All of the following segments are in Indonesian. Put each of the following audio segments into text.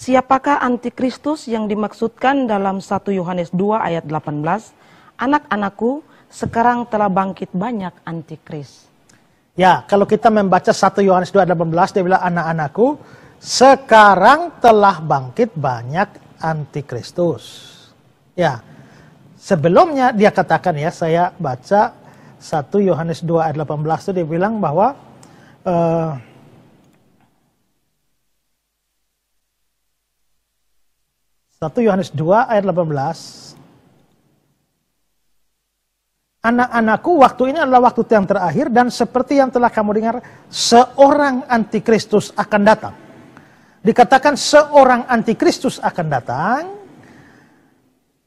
Siapakah antikristus yang dimaksudkan dalam 1 Yohanes 2 ayat 18? Anak-anakku, sekarang telah bangkit banyak antikris. Ya, kalau kita membaca 1 Yohanes 2 ayat 18, dia bilang, anak-anakku, sekarang telah bangkit banyak antikristus. Ya, sebelumnya dia katakan ya, saya baca 1 Yohanes 2 ayat 18 itu dia bilang bahwa 1 Yohanes 2 ayat 18, anak-anakku, waktu ini adalah waktu yang terakhir, dan seperti yang telah kamu dengar, seorang antikristus akan datang. Dikatakan seorang antikristus akan datang,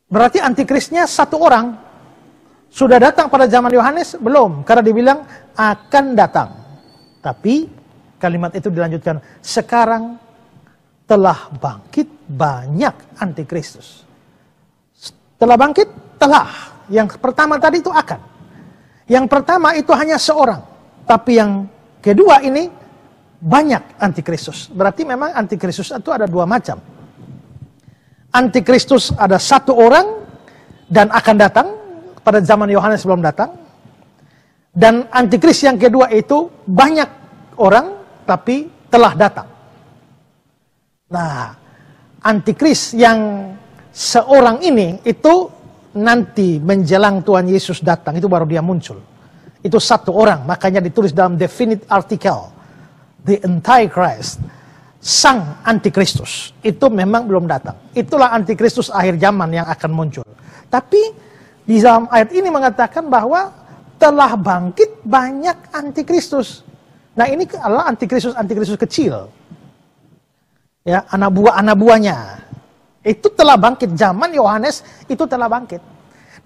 berarti antikrisnya satu orang. Sudah datang pada zaman Yohanes? Belum, karena dibilang akan datang. Tapi kalimat itu dilanjutkan, sekarang telah bangkit banyak antikristus. Telah bangkit? Telah. Yang pertama tadi itu akan. Yang pertama itu hanya seorang. Tapi yang kedua ini banyak antikristus. Berarti memang antikristus itu ada dua macam. Antikristus ada satu orang dan akan datang. Pada zaman Yohanes belum datang. Dan antikris yang kedua itu banyak orang tapi telah datang. Nah, antikris yang seorang ini itu nanti menjelang Tuhan Yesus datang, itu baru dia muncul. Itu satu orang, makanya ditulis dalam definite article, the Antichrist, sang antikristus. Itu memang belum datang. Itulah antikristus akhir zaman yang akan muncul. Tapi di dalam ayat ini mengatakan bahwa telah bangkit banyak antikristus. Nah, ini adalah antikristus kecil. Ya, anak buahnya. Itu telah bangkit. Zaman Yohanes itu telah bangkit.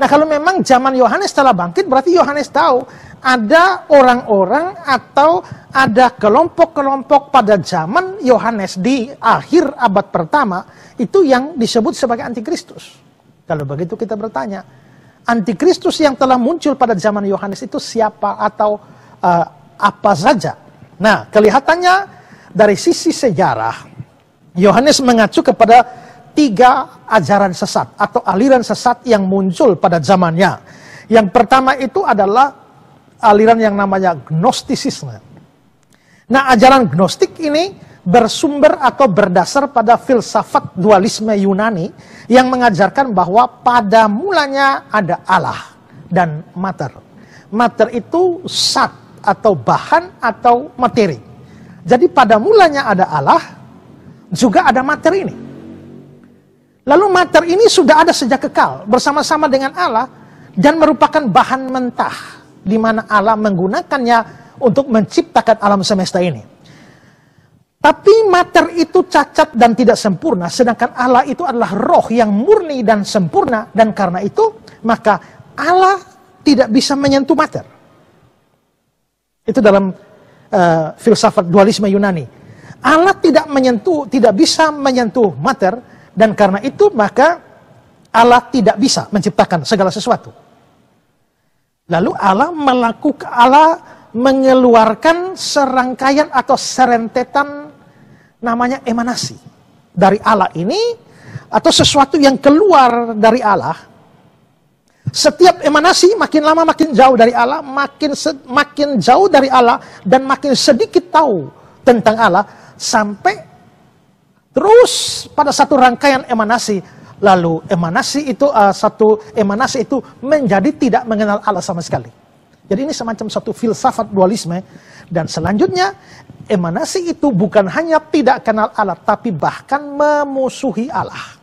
Nah, kalau memang zaman Yohanes telah bangkit, berarti Yohanes tahu ada orang-orang atau ada kelompok-kelompok pada zaman Yohanes di akhir abad pertama itu yang disebut sebagai antikristus. Kalau begitu kita bertanya, antikristus yang telah muncul pada zaman Yohanes itu siapa atau apa saja? Nah, kelihatannya dari sisi sejarah, Yohanes mengacu kepada 3 ajaran sesat atau aliran sesat yang muncul pada zamannya. Yang pertama itu adalah aliran yang namanya Gnostisisme. Nah, ajaran Gnostik ini bersumber atau berdasar pada filsafat dualisme Yunani yang mengajarkan bahwa pada mulanya ada Allah dan mater. Mater itu zat atau bahan atau materi. Jadi pada mulanya ada Allah, juga ada mater ini. Lalu mater ini sudah ada sejak kekal bersama-sama dengan Allah dan merupakan bahan mentah di mana Allah menggunakannya untuk menciptakan alam semesta ini. Tapi mater itu cacat dan tidak sempurna, sedangkan Allah itu adalah roh yang murni dan sempurna, dan karena itu maka Allah tidak bisa menyentuh mater. Itu dalam filsafat dualisme Yunani. Allah tidak bisa menyentuh mater, dan karena itu maka Allah tidak bisa menciptakan segala sesuatu. Lalu Allah mengeluarkan serangkaian atau serentetan namanya emanasi dari Allah ini, atau sesuatu yang keluar dari Allah. Setiap emanasi makin lama makin jauh dari Allah, makin jauh dari Allah, dan makin sedikit tahu tentang Allah, sampai terus pada satu rangkaian emanasi, lalu satu emanasi itu menjadi tidak mengenal Allah sama sekali. Jadi ini semacam satu filsafat dualisme, dan selanjutnya emanasi itu bukan hanya tidak kenal Allah, tapi bahkan memusuhi Allah.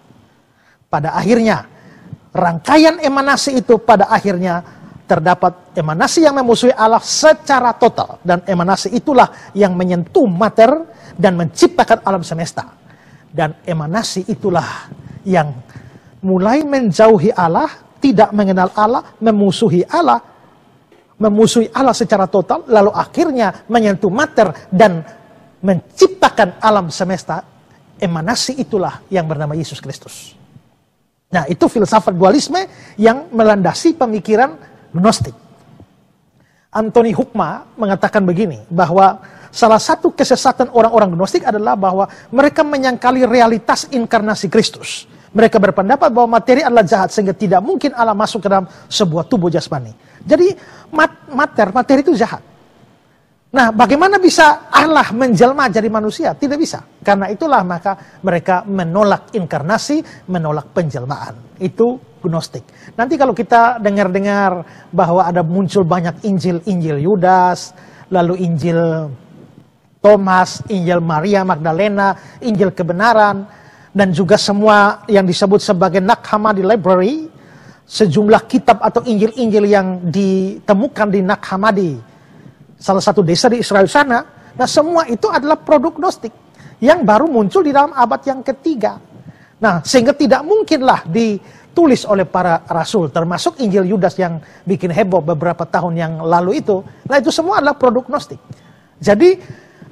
Pada akhirnya, rangkaian emanasi itu pada akhirnya terdapat emanasi yang memusuhi Allah secara total, dan emanasi itulah yang menyentuh mater dan menciptakan alam semesta. Dan emanasi itulah yang mulai menjauhi Allah, tidak mengenal Allah, memusuhi Allah secara total, lalu akhirnya menyentuh mater dan menciptakan alam semesta. Emanasi itulah yang bernama Yesus Kristus. Nah, itu filsafat dualisme yang melandasi pemikiran Gnostik. Anthony Hoekma mengatakan begini, bahwa salah satu kesesatan orang-orang Gnostik adalah bahwa mereka menyangkali realitas inkarnasi Kristus. Mereka berpendapat bahwa materi adalah jahat sehingga tidak mungkin Allah masuk ke dalam sebuah tubuh jasmani. Jadi materi itu jahat. Nah, bagaimana bisa Allah menjelma jadi manusia? Tidak bisa. Karena itulah maka mereka menolak inkarnasi, menolak penjelmaan. Itu Gnostik. Nanti kalau kita dengar-dengar bahwa ada muncul banyak Injil Yudas, lalu Injil Thomas, Injil Maria Magdalena, Injil kebenaran, dan juga semua yang disebut sebagai Nag Hammadi Library, sejumlah kitab atau Injil-Injil yang ditemukan di Nag Hammadi, salah satu desa di Israel sana. Nah, semua itu adalah produk Gnostik yang baru muncul di dalam abad yang ketiga. Nah, sehingga tidak mungkinlah ditulis oleh para rasul, termasuk Injil Yudas yang bikin heboh beberapa tahun yang lalu itu. Nah, itu semua adalah produk Gnostik. Jadi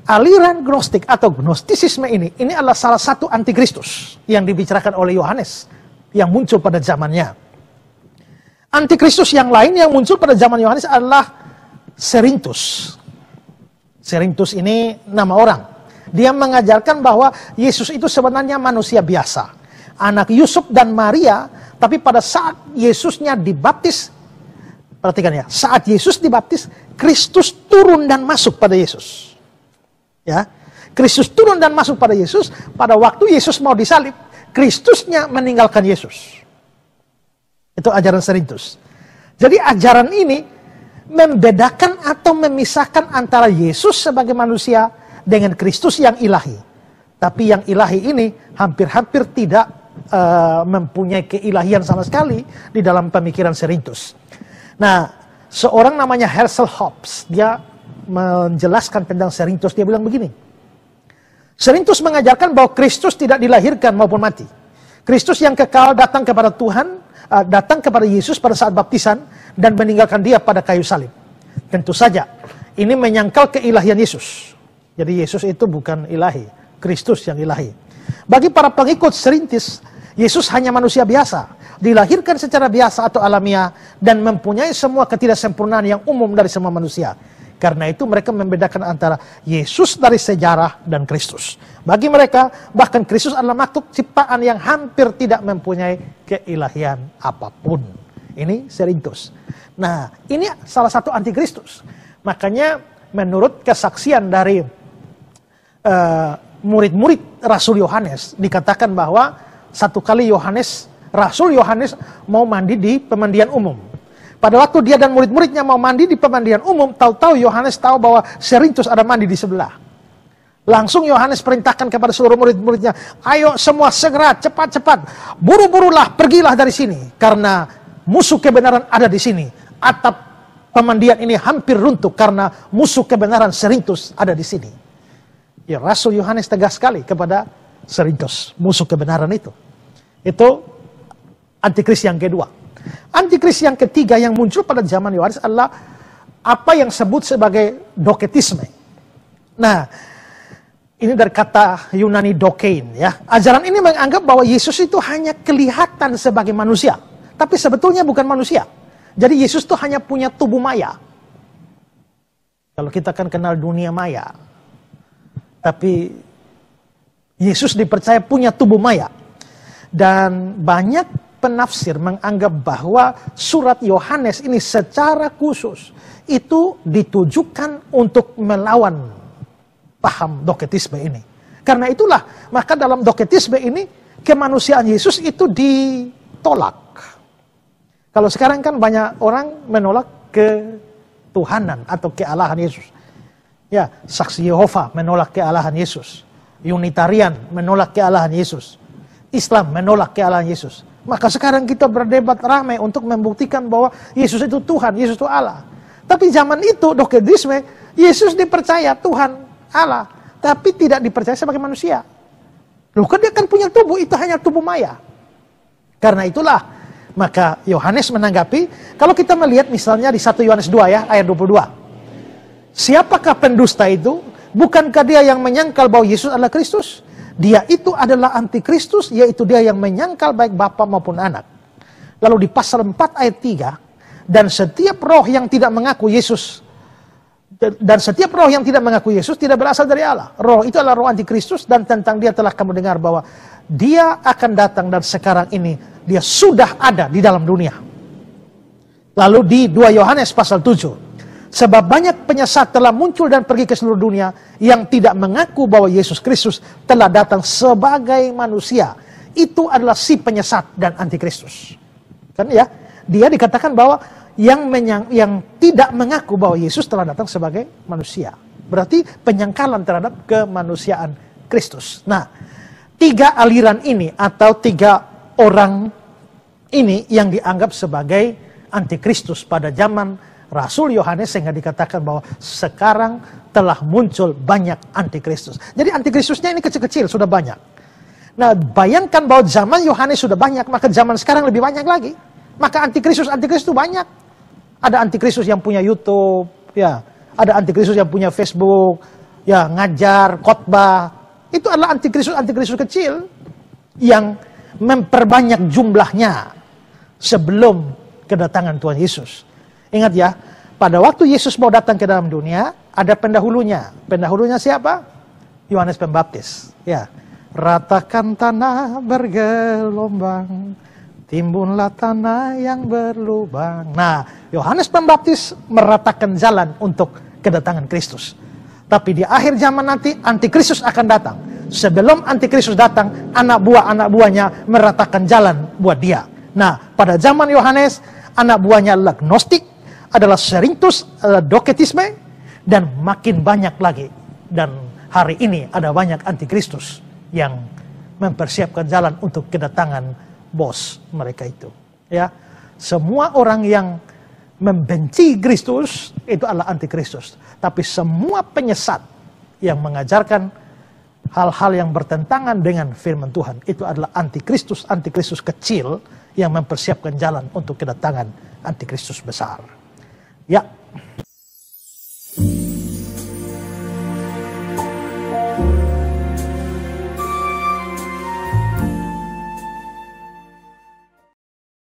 aliran Gnostik atau Gnostisisme ini adalah salah satu antikristus yang dibicarakan oleh Yohanes yang muncul pada zamannya. Antikristus yang lain yang muncul pada zaman Yohanes adalah Cerinthus. Cerinthus ini nama orang. Dia mengajarkan bahwa Yesus itu sebenarnya manusia biasa, anak Yusuf dan Maria, tapi pada saat Yesusnya dibaptis, perhatikan ya, saat Yesus dibaptis, Kristus turun dan masuk pada Yesus. Ya, Kristus turun dan masuk pada Yesus. Pada waktu Yesus mau disalib, Kristusnya meninggalkan Yesus. Itu ajaran Cerinthus. Jadi ajaran ini membedakan atau memisahkan antara Yesus sebagai manusia dengan Kristus yang ilahi. Tapi yang ilahi ini hampir-hampir tidak mempunyai keilahian sama sekali di dalam pemikiran Cerinthus. Nah, seorang namanya Herschel Hobbes, dia menjelaskan tentang Cerinthus, dia bilang begini. Cerinthus mengajarkan bahwa Kristus tidak dilahirkan maupun mati. Kristus yang kekal datang kepada Tuhan, datang kepada Yesus pada saat baptisan dan meninggalkan dia pada kayu salib. Tentu saja ini menyangkal keilahian Yesus. Jadi Yesus itu bukan ilahi, Kristus yang ilahi. Bagi para pengikut Cerinthus, Yesus hanya manusia biasa, dilahirkan secara biasa atau alamiah dan mempunyai semua ketidaksempurnaan yang umum dari semua manusia. Karena itu mereka membedakan antara Yesus dari sejarah dan Kristus. Bagi mereka, bahkan Kristus adalah makhluk ciptaan yang hampir tidak mempunyai keilahian apapun. Ini Cerinthus. Nah, ini salah satu antikristus. Makanya menurut kesaksian dari murid-murid Rasul Yohanes, dikatakan bahwa satu kali Rasul Yohanes mau mandi di pemandian umum. Pada waktu dia dan murid-muridnya mau mandi di pemandian umum, tahu-tahu Yohanes tahu bahwa Cerinthus ada mandi di sebelah. Langsung Yohanes perintahkan kepada seluruh murid-muridnya, ayo semua segera, cepat-cepat, buru-burulah, pergilah dari sini. Karena musuh kebenaran ada di sini. Atap pemandian ini hampir runtuh karena musuh kebenaran Cerinthus ada di sini. Ya, Rasul Yohanes tegas sekali kepada Cerinthus, musuh kebenaran itu. Itu antikris yang kedua. Antikris yang ketiga yang muncul pada zaman Yohanes adalah apa yang disebut sebagai doketisme. Nah, ini dari kata Yunani dokein ya. Ajaran ini menganggap bahwa Yesus itu hanya kelihatan sebagai manusia, tapi sebetulnya bukan manusia. Jadi Yesus itu hanya punya tubuh maya. Kalau kita kan kenal dunia maya, tapi Yesus dipercaya punya tubuh maya. Dan banyak penafsir menganggap bahwa surat Yohanes ini secara khusus itu ditujukan untuk melawan paham doketisme ini. Karena itulah, maka dalam doketisme ini kemanusiaan Yesus itu ditolak. Kalau sekarang kan banyak orang menolak ketuhanan atau kealahan Yesus. Ya, Saksi Yehova menolak kealahan Yesus. Unitarian menolak kealahan Yesus. Islam menolak kealahan Yesus. Maka sekarang kita berdebat ramai untuk membuktikan bahwa Yesus itu Tuhan, Yesus itu Allah. Tapi zaman itu, doketisme, Yesus dipercaya Tuhan, Allah. Tapi tidak dipercaya sebagai manusia. Loh, kan dia kan punya tubuh, itu hanya tubuh maya. Karena itulah, maka Yohanes menanggapi, kalau kita melihat misalnya di 1 Yohanes 2 ya, ayat 22. Siapakah pendusta itu? Bukankah dia yang menyangkal bahwa Yesus adalah Kristus? Dia itu adalah antikristus, yaitu dia yang menyangkal baik bapa maupun anak. Lalu di pasal 4 ayat 3, dan setiap roh yang tidak mengaku Yesus Dan setiap roh yang tidak mengaku Yesus tidak berasal dari Allah. Roh itu adalah roh antikristus, dan tentang dia telah kamu dengar bahwa dia akan datang dan sekarang ini dia sudah ada di dalam dunia. Lalu di 2 Yohanes pasal 7. Sebab banyak penyesat telah muncul dan pergi ke seluruh dunia yang tidak mengaku bahwa Yesus Kristus telah datang sebagai manusia. Itu adalah si penyesat dan antikristus. Kan ya? Dia dikatakan bahwa yang tidak mengaku bahwa Yesus telah datang sebagai manusia. Berarti penyangkalan terhadap kemanusiaan Kristus. Nah, 3 aliran ini atau 3 orang ini yang dianggap sebagai antikristus pada zaman Rasul Yohanes, sehingga dikatakan bahwa sekarang telah muncul banyak antikristus. Jadi antikristusnya ini kecil-kecil, sudah banyak. Nah, bayangkan bahwa zaman Yohanes sudah banyak, maka zaman sekarang lebih banyak lagi. Maka antikristus itu banyak. Ada antikristus yang punya YouTube, ya, ada antikristus yang punya Facebook, ya, ngajar, khotbah. Itu adalah antikristus kecil yang memperbanyak jumlahnya sebelum kedatangan Tuhan Yesus. Ingat ya, pada waktu Yesus mau datang ke dalam dunia, ada pendahulunya. Pendahulunya siapa? Yohanes Pembaptis. Ya, ratakan tanah bergelombang, timbunlah tanah yang berlubang. Nah, Yohanes Pembaptis meratakan jalan untuk kedatangan Kristus. Tapi di akhir zaman nanti, antikristus akan datang. Sebelum antikristus datang, anak buahnya meratakan jalan buat dia. Nah, pada zaman Yohanes, anak buahnya adalah Gnostik, adalah Serintus, Doketisme, dan makin banyak lagi. Dan hari ini ada banyak antikristus yang mempersiapkan jalan untuk kedatangan bos mereka itu. Ya, semua orang yang membenci Kristus itu adalah antikristus. Tapi semua penyesat yang mengajarkan hal-hal yang bertentangan dengan firman Tuhan itu adalah antikristus kecil yang mempersiapkan jalan untuk kedatangan antikristus besar. Ya.